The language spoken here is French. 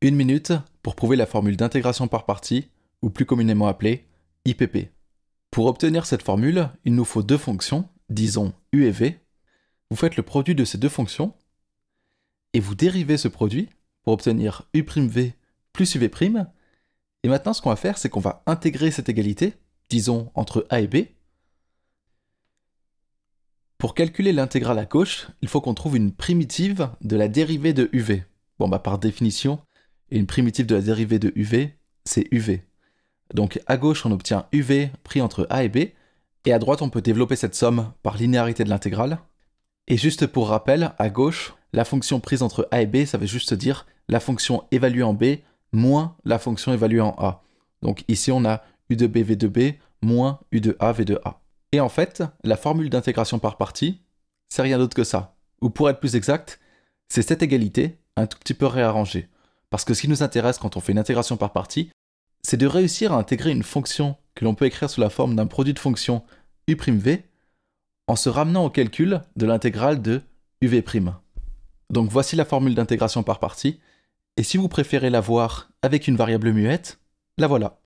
Une minute pour prouver la formule d'intégration par partie, ou plus communément appelée IPP. Pour obtenir cette formule, il nous faut deux fonctions, disons u et v. Vous faites le produit de ces deux fonctions, et vous dérivez ce produit pour obtenir u'v plus uv'. Et maintenant, ce qu'on va faire, c'est qu'on va intégrer cette égalité, disons entre a et b. Pour calculer l'intégrale à gauche, il faut qu'on trouve une primitive de la dérivée de uv. Bon, par définition, une primitive de la dérivée de uv, c'est uv. Donc à gauche, on obtient uv pris entre a et b, et à droite, on peut développer cette somme par linéarité de l'intégrale. Et juste pour rappel, à gauche, la fonction prise entre a et b, ça veut juste dire la fonction évaluée en b moins la fonction évaluée en a. Donc ici, on a u de b v de b moins u de a v de a. Et en fait, la formule d'intégration par partie, c'est rien d'autre que ça. Ou pour être plus exact, c'est cette égalité un tout petit peu réarrangée. Parce que ce qui nous intéresse quand on fait une intégration par partie, c'est de réussir à intégrer une fonction que l'on peut écrire sous la forme d'un produit de fonction u'v en se ramenant au calcul de l'intégrale de uv'. Donc voici la formule d'intégration par partie, et si vous préférez la voir avec une variable muette, la voilà.